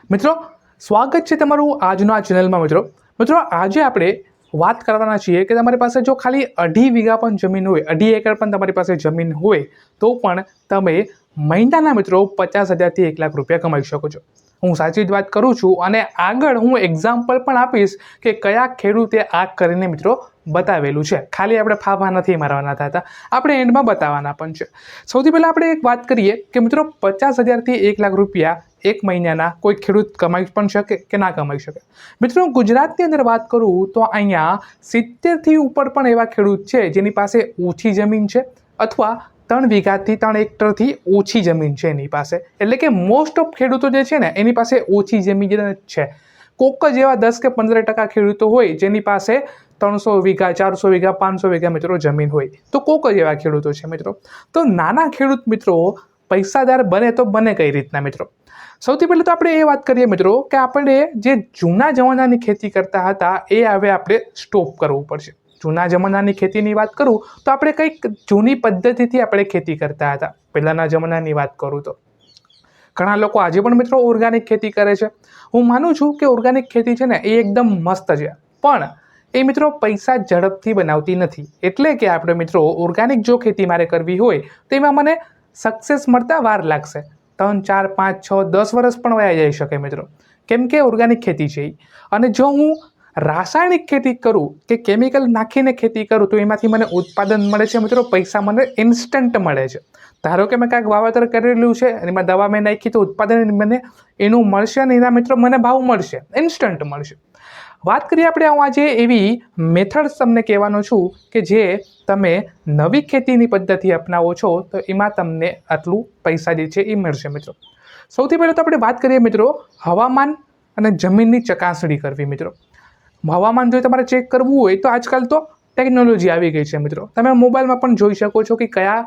મિત્રો સ્વાગત છે તમારું આજનો આ ચેનલમાં। મિત્રો આજે આપણે વાત કરવાના છીએ કે તમારી પાસે જો ખાલી 2.5 વીઘા પણ જમીન હોય, 2.5 એકર પણ તમારી પાસે જમીન હોય તો પણ તમે મહિનાના મિત્રો 50,000 થી 1 લાખ રૂપિયા કમાઈ શકો છો। હું સાચી જ વાત કરું છું અને આગળ હું એક્ઝામ્પલ પણ આપીશ કે કયા ખેડૂતે આ કરીને મિત્રો બતાવેલું છે। ખાલી આપણે ફાફા નથી મારવાના થતા, આપણે એન્ડમાં બતાવવાના પણ છે। સૌથી પહેલાં આપણે એક વાત કરીએ કે મિત્રો 50,000 થી 1 લાખ રૂપિયા એક મહિનાના કોઈ ખેડૂત કમાઈ પણ શકે કે ના કમાઈ શકે। મિત્રો ગુજરાતની અંદર વાત કરું તો અહીંયા 70થી ઉપર પણ એવા ખેડૂત છે જેની પાસે ઓછી જમીન છે અથવા 3 વીઘાથી 3 હેક્ટરથી ઓછી જમીન છે એની પાસે। એટલે કે મોસ્ટ ઓફ ખેડૂતો જે છે ને એની પાસે ઓછી જમીન જ છે। કોક જ એવા 10 કે 15% ખેડૂતો હોય જેની પાસે 300 વીઘા, 400 વીઘા, 500 વીઘા મિત્રો જમીન હોય, તો કોક જ એવા ખેડૂતો છે મિત્રો। તો નાના ખેડૂત મિત્રો પૈસાદાર બને તો બને કઈ રીતના મિત્રો? સૌથી પહેલાં તો આપણે એ વાત કરીએ મિત્રો કે આપણે જે જૂના જમાનાની ખેતી કરતા હતા એ હવે આપણે સ્ટોપ કરવું પડશે। જૂના જમાનાની ખેતીની વાત કરું તો આપણે કંઈક જૂની પદ્ધતિથી આપણે ખેતી કરતા હતા। પહેલાંના જમાનાની વાત કરું તો ઘણા લોકો આજે પણ મિત્રો ઓર્ગેનિક ખેતી કરે છે। હું માનું છું કે ઓર્ગેનિક ખેતી છે ને એ એકદમ મસ્ત છે, પણ એ મિત્રો પૈસા ઝડપથી બનાવતી નથી। એટલે કે આપણે મિત્રો ઓર્ગેનિક જો ખેતી મારે કરવી હોય તો એમાં મને સક્સેસ મળતા વાર લાગશે। 3, 4, 5, 6, 10 વર્ષ પણ વયા જઈ શકે મિત્રો, કેમ કે ઓર્ગેનિક ખેતી છે। અને જો હું રાસાયણિક ખેતી કરું કે કેમિકલ નાખીને ખેતી કરું તો એમાંથી મને ઉત્પાદન મળે છે મિત્રો, પૈસા મને ઇન્સ્ટન્ટ મળે છે। ધારો કે મેં કાંઈક વાવેતર કરેલું છે અને એમાં દવા મેં નાખી તો ઉત્પાદન મને એનું મળશે અને એના મિત્રો મને ભાવ મળશે, ઇન્સ્ટન્ટ મળશે। વાત કરીએ આપણે હું આજે એવી મેથડ્સ તમને કહેવાનો છું કે જે તમે નવી ખેતીની પદ્ધતિ અપનાવો છો તો એમાં તમને આટલું પૈસા જે છે એ મળશે મિત્રો। સૌથી પહેલાં તો આપણે વાત કરીએ મિત્રો હવામાન અને જમીનની ચકાસણી કરવી મિત્રો। હવામાન જો તમારે ચેક કરવું હોય તો આજકાલ તો ટેકનોલોજી આવી ગઈ છે મિત્રો। તમે મોબાઈલમાં પણ જોઈ શકો છો કે કયા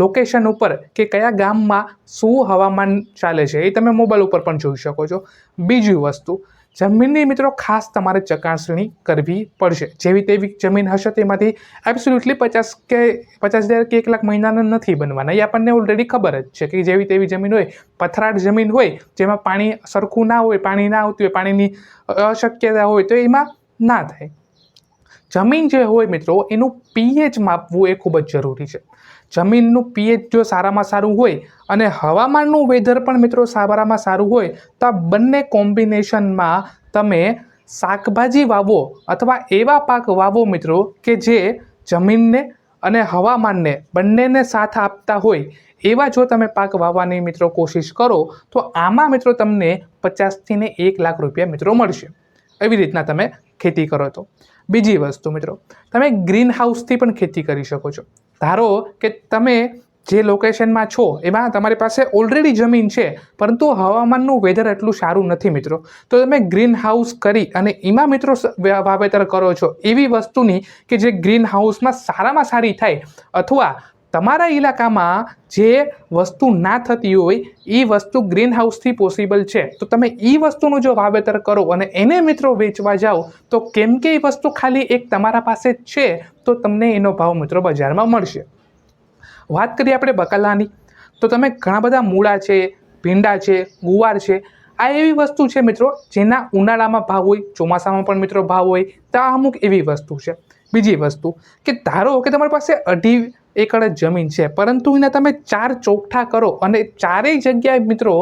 લોકેશન ઉપર કે કયા ગામમાં શું હવામાન ચાલે છે એ તમે મોબાઈલ ઉપર પણ જોઈ શકો છો। બીજી વસ્તુ, જમીનની મિત્રો ખાસ તમારે ચકાસણી કરવી પડશે। જેવી તેવી જમીન હશે તેમાંથી એબ્સોલ્યુટલી 50,000 કે 1 લાખ મહિનાના નથી બનવાના, એ આપણને ઓલરેડી ખબર જ છે કે જેવી તેવી જમીન હોય, પથરાળ જમીન હોય જેમાં પાણી સરખું ના હોય, પાણી ના આવતું હોય, પાણીની અશક્યતા હોય તો એમાં ના થાય। જમીન જે હોય મિત્રો એનું પીએચ માપવું એ ખૂબ જ જરૂરી છે। જમીનનું પીએચ જો સારામાં સારું હોય અને હવામાનનું વેધર પણ મિત્રો સારામાં સારું હોય તો આ બંને કોમ્બિનેશનમાં તમે શાકભાજી વાવો અથવા એવા પાક વાવો મિત્રો કે જે જમીનને અને હવામાનને બંનેને સાથ આપતા હોય એવા જો તમે પાક વાવવાની મિત્રો કોશિશ કરો તો આમાં મિત્રો તમને 50,000 થી 1 લાખ રૂપિયા મિત્રો મળશે। એવી રીતના તમે ખેતી કરો તો। બીજી વસ્તુ મિત્રો, તમે ગ્રીન હાઉસથી પણ ખેતી કરી શકો છો। ધારો કે તમે જે લોકેશનમાં છો એમાં તમારી પાસે ઓલરેડી જમીન છે પરંતુ હવામાનનું વેધર એટલું સારું નથી મિત્રો, તો તમે ગ્રીન હાઉસ કરી અને એમાં મિત્રો વાવેતર કરો છો એવી વસ્તુની કે જે ગ્રીન હાઉસમાં સારામાં સારી થાય, અથવા તમારા ઇલાકામાં જે વસ્તુ ના થતી હોય એ વસ્તુ ગ્રીન હાઉસથી પોસિબલ છે તો તમે એ વસ્તુનું જો વાવેતર કરો અને એને મિત્રો વેચવા જાઓ તો કેમ કે એ વસ્તુ ખાલી એક તમારા પાસે જ છે તો તમને એનો ભાવ મિત્રો બજારમાં મળશે। વાત કરીએ આપણે બકાલાની તો તમે ઘણા બધા મૂળા છે, ભીંડા છે, ગુવાર છે, આ એવી વસ્તુ છે મિત્રો જેના ઉનાળામાં ભાવ હોય, ચોમાસામાં પણ મિત્રો ભાવ હોય, તો આ અમુક એવી વસ્તુ છે। બીજી વસ્તુ કે ધારો કે તમારી પાસે 2.5 એકર જ જમીન છે પરંતુ એને તમે 4 ચોકઠા કરો અને ચારેય જગ્યાએ મિત્રો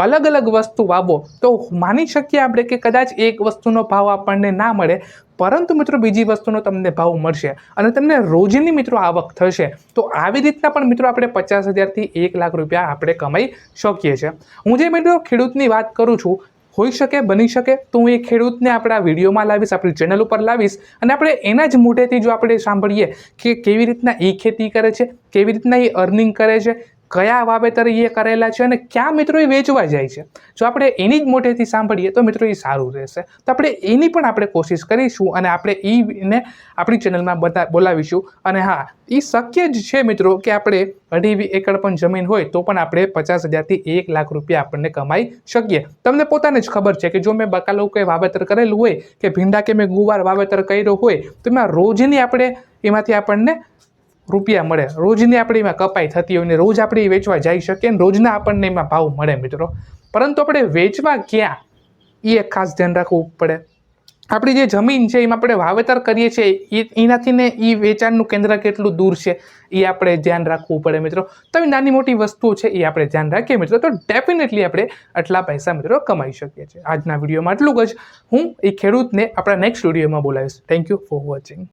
અલગ અલગ વસ્તુ વાવો તો માની શકીએ આપણે કે કદાચ એક વસ્તુનો ભાવ આપણને ના મળે પરંતુ મિત્રો બીજી વસ્તુનો તમને ભાવ મળશે અને તમને રોજની મિત્રો આવક થશે। તો આવી રીતના પણ મિત્રો આપણે 50,000 થી 1 લાખ રૂપિયા આપણે કમાઈ શકીએ છીએ। હું જે મિત્રો ખેડૂતની વાત કરું છું, હોઈ શકે, બની શકે તો હું એ ખેડૂતને આપણા વિડીયોમાં લાવીશ, આપણી ચેનલ ઉપર લાવીશ અને આપણે એના જ મોઢેથી જો આપણે સાંભળીએ કે કેવી રીતના એ ખેતી કરે છે, કેવી રીતના એ અર્નિંગ કરે છે, કયા વાવેતર એ કરેલા છે અને ક્યાં મિત્રો એ વેચવા જાય છે, જો આપણે એની જ મોઢેથી સાંભળીએ તો મિત્રો એ સારું રહેશે। તો આપણે એની પણ આપણે કોશિશ કરીશું અને આપણે એને આપણી ચેનલમાં બોલાવીશું। અને હા, એ શક્ય જ છે મિત્રો કે આપણે 2.5 એકર પણ જમીન હોય તો પણ આપણે 50,000 થી 1 લાખ રૂપિયા આપણને કમાઈ શકીએ। તમને પોતાને જ ખબર છે કે જો મેં બકાલો કે વાવેતર કરેલું હોય કે ભીંડા કે મેં ગુવાર વાવેતર કર્યો હોય તો એમાં રોજની આપણે એમાંથી આપણને રૂપિયા મળે, રોજની આપણે એમાં કપાઈ થતી હોય ને રોજ આપણે વેચવા જઈ શકીએ ને રોજના આપણને એમાં ભાવ મળે મિત્રો। પરંતુ આપણે વેચવા ક્યાં એ એક ખાસ ધ્યાન રાખવું પડે. આપણી જે જમીન છે એમાં આપણે વાવેતર કરીએ છીએ એનાથી ને એ વેચાણનું કેન્દ્ર કેટલું દૂર છે એ આપણે ધ્યાન રાખવું પડે મિત્રો. તો આવી નાની મોટી વસ્તુઓ છે એ આપણે ધ્યાન રાખીએ મિત્રો તો ડેફિનેટલી આપણે આટલા પૈસા મિત્રો કમાઈ શકીએ છીએ. આજના વિડીયોમાં આટલું જ. હું એ ખેડૂતને આપણા નેક્સ્ટ વિડીયોમાં બોલાવીશ. Thank you for watching.